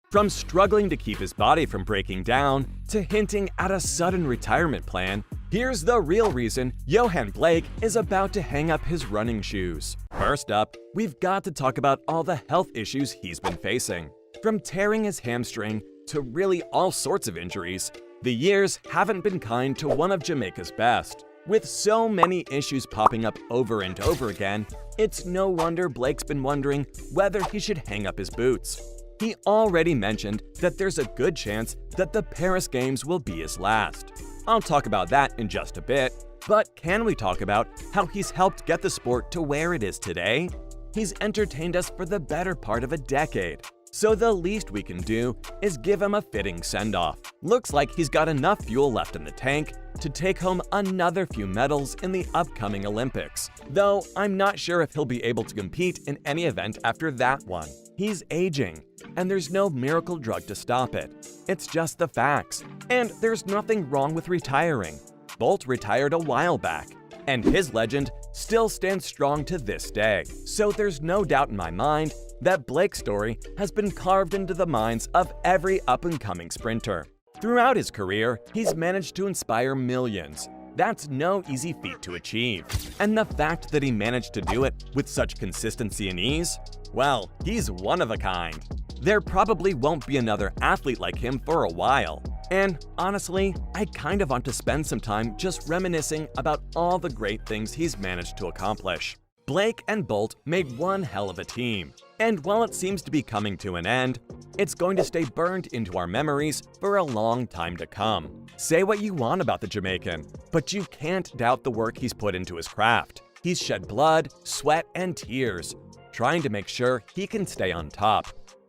From struggling to keep his body from breaking down to hinting at a sudden retirement plan, here's the real reason Yohan Blake is about to hang up his running shoes. First up, we've got to talk about all the health issues he's been facing. From tearing his hamstring to really all sorts of injuries, the years haven't been kind to one of Jamaica's best. With so many issues popping up over and over again, it's no wonder Blake's been wondering whether he should hang up his boots. He already mentioned that there's a good chance that the Paris Games will be his last. I'll talk about that in just a bit, but can we talk about how he's helped get the sport to where it is today? He's entertained us for the better part of a decade, so the least we can do is give him a fitting send-off. Looks like he's got enough fuel left in the tank to take home another few medals in the upcoming Olympics, though I'm not sure if he'll be able to compete in any event after that one. He's aging, and there's no miracle drug to stop it. It's just the facts, and there's nothing wrong with retiring. Bolt retired a while back, and his legend still stands strong to this day. So there's no doubt in my mind that Blake's story has been carved into the minds of every up-and-coming sprinter. Throughout his career, he's managed to inspire millions. That's no easy feat to achieve. And the fact that he managed to do it with such consistency and ease, well, he's one of a kind. There probably won't be another athlete like him for a while. And honestly, I kind of want to spend some time just reminiscing about all the great things he's managed to accomplish. Blake and Bolt made one hell of a team. And while it seems to be coming to an end, it's going to stay burned into our memories for a long time to come. Say what you want about the Jamaican, but you can't doubt the work he's put into his craft. He's shed blood, sweat, and tears, trying to make sure he can stay on top.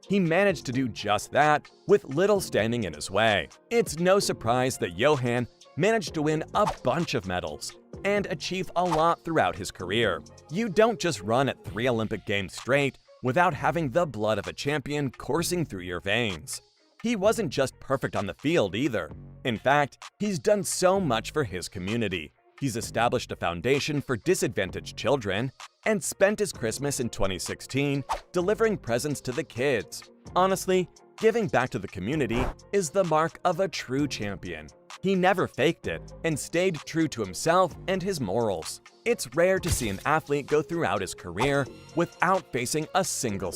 He managed to do just that with little standing in his way. It's no surprise that Yohan managed to win a bunch of medals and achieve a lot throughout his career. You don't just run at 3 Olympic Games straight without having the blood of a champion coursing through your veins. He wasn't just perfect on the field either. In fact, he's done so much for his community. He's established a foundation for disadvantaged children and spent his Christmas in 2016 delivering presents to the kids. Honestly, giving back to the community is the mark of a true champion. He never faked it and stayed true to himself and his morals. It's rare to see an athlete go throughout his career without facing a single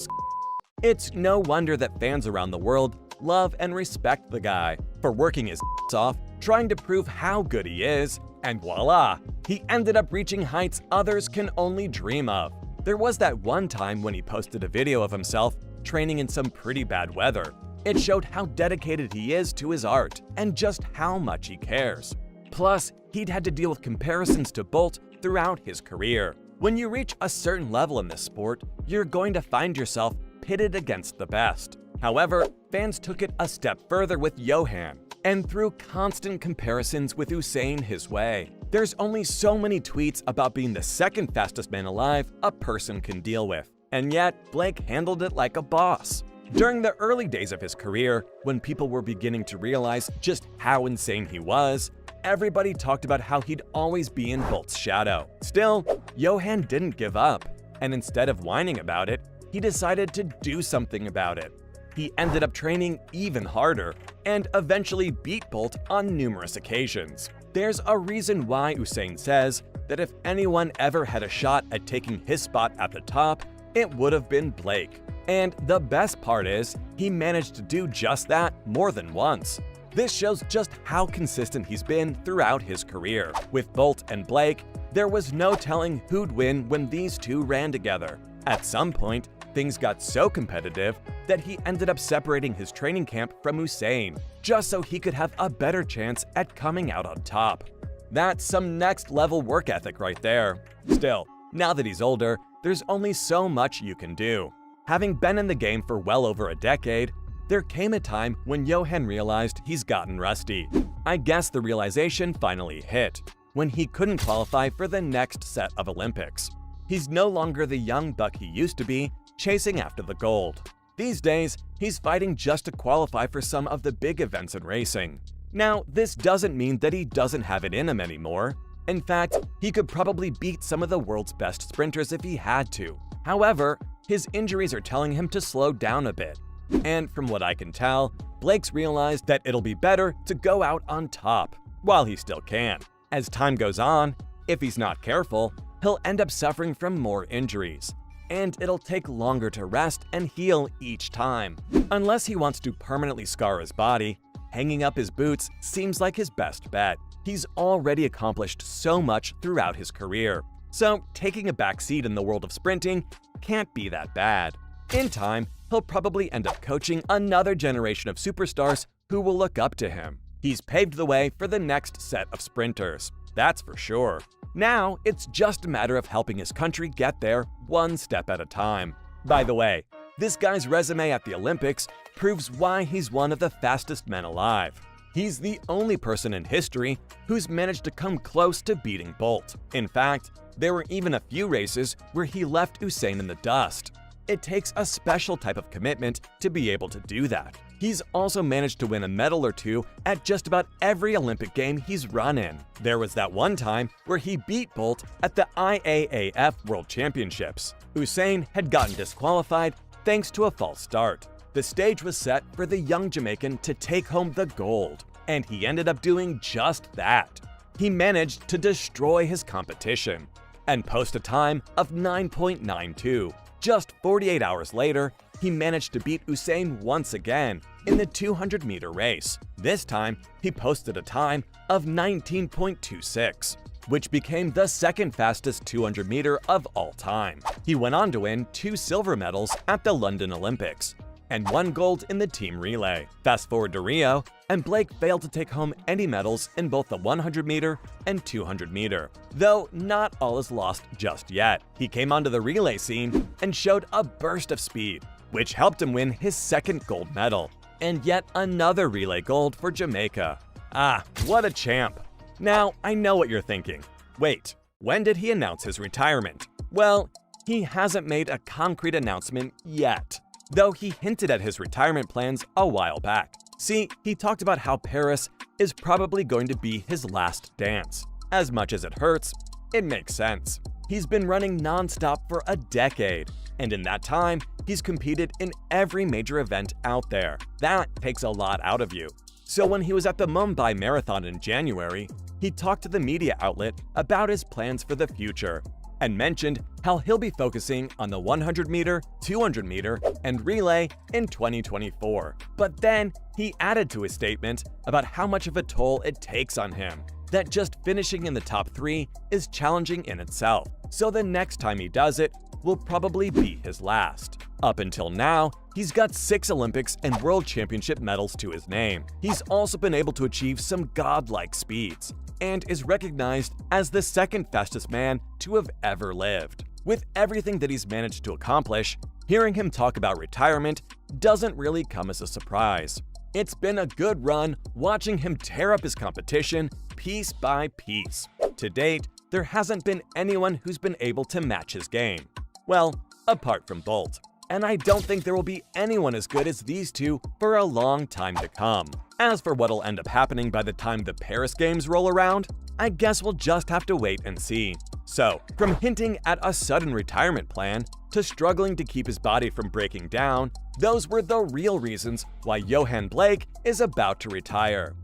It's no wonder that fans around the world love and respect the guy for working his off, trying to prove how good he is, and voila, he ended up reaching heights others can only dream of. There was that one time when he posted a video of himself training in some pretty bad weather. It showed how dedicated he is to his art and just how much he cares. Plus, he'd had to deal with comparisons to Bolt throughout his career. When you reach a certain level in this sport, you're going to find yourself pitted against the best. However, fans took it a step further with Yohan and threw constant comparisons with Usain his way. There's only so many tweets about being the second fastest man alive a person can deal with, and yet Blake handled it like a boss. During the early days of his career, when people were beginning to realize just how insane he was, everybody talked about how he'd always be in Bolt's shadow. Still, Yohan didn't give up, and instead of whining about it, he decided to do something about it. He ended up training even harder and eventually beat Bolt on numerous occasions. There's a reason why Usain says that if anyone ever had a shot at taking his spot at the top, it would have been Blake. And the best part is, he managed to do just that more than once. This shows just how consistent he's been throughout his career. With Bolt and Blake, there was no telling who'd win when these two ran together. At some point, things got so competitive that he ended up separating his training camp from Usain, just so he could have a better chance at coming out on top. That's some next-level work ethic right there. Still, now that he's older, there's only so much you can do. Having been in the game for well over a decade, there came a time when Yohan realized he's gotten rusty. I guess the realization finally hit, when he couldn't qualify for the next set of Olympics. He's no longer the young buck he used to be, chasing after the gold. These days, he's fighting just to qualify for some of the big events in racing. Now, this doesn't mean that he doesn't have it in him anymore. In fact, he could probably beat some of the world's best sprinters if he had to. However, his injuries are telling him to slow down a bit. And from what I can tell, Blake's realized that it'll be better to go out on top while he still can. As time goes on, if he's not careful, he'll end up suffering from more injuries, and it'll take longer to rest and heal each time. Unless he wants to permanently scar his body, hanging up his boots seems like his best bet. He's already accomplished so much throughout his career, so taking a back seat in the world of sprinting can't be that bad. In time, he'll probably end up coaching another generation of superstars who will look up to him. He's paved the way for the next set of sprinters, that's for sure. Now, it's just a matter of helping his country get there one step at a time. By the way, this guy's resume at the Olympics proves why he's one of the fastest men alive. He's the only person in history who's managed to come close to beating Bolt. In fact, there were even a few races where he left Usain in the dust. It takes a special type of commitment to be able to do that. He's also managed to win a medal or two at just about every Olympic game he's run in. There was that one time where he beat Bolt at the IAAF World Championships. Usain had gotten disqualified thanks to a false start. The stage was set for the young Jamaican to take home the gold, and he ended up doing just that. He managed to destroy his competition and post a time of 9.92. Just 48 hours later, he managed to beat Usain once again in the 200-meter race. This time, he posted a time of 19.26, which became the second fastest 200-meter of all time. He went on to win 2 silver medals at the London Olympics and 1 gold in the team relay. Fast forward to Rio, and Blake failed to take home any medals in both the 100-meter and 200-meter. Though not all is lost just yet. He came onto the relay scene and showed a burst of speed, which helped him win his second gold medal, and yet another relay gold for Jamaica. Ah, what a champ! Now, I know what you're thinking. Wait, when did he announce his retirement? Well, he hasn't made a concrete announcement yet, though he hinted at his retirement plans a while back. See, he talked about how Paris is probably going to be his last dance. As much as it hurts, it makes sense. He's been running non-stop for a decade, and in that time, he's competed in every major event out there. That takes a lot out of you. So when he was at the Mumbai Marathon in January, he talked to the media outlet about his plans for the future and mentioned how he'll be focusing on the 100-meter, 200-meter, and relay in 2024. But then he added to his statement about how much of a toll it takes on him, that just finishing in the top 3 is challenging in itself. So the next time he does it will probably be his last. Up until now, he's got 6 Olympics and World Championship medals to his name. He's also been able to achieve some godlike speeds, and is recognized as the second fastest man to have ever lived. With everything that he's managed to accomplish, hearing him talk about retirement doesn't really come as a surprise. It's been a good run watching him tear up his competition piece by piece. To date, there hasn't been anyone who's been able to match his game. Well, apart from Bolt. And I don't think there will be anyone as good as these two for a long time to come. As for what'll end up happening by the time the Paris Games roll around, I guess we'll just have to wait and see. So, from hinting at a sudden retirement plan to struggling to keep his body from breaking down, those were the real reasons why Yohan Blake is about to retire.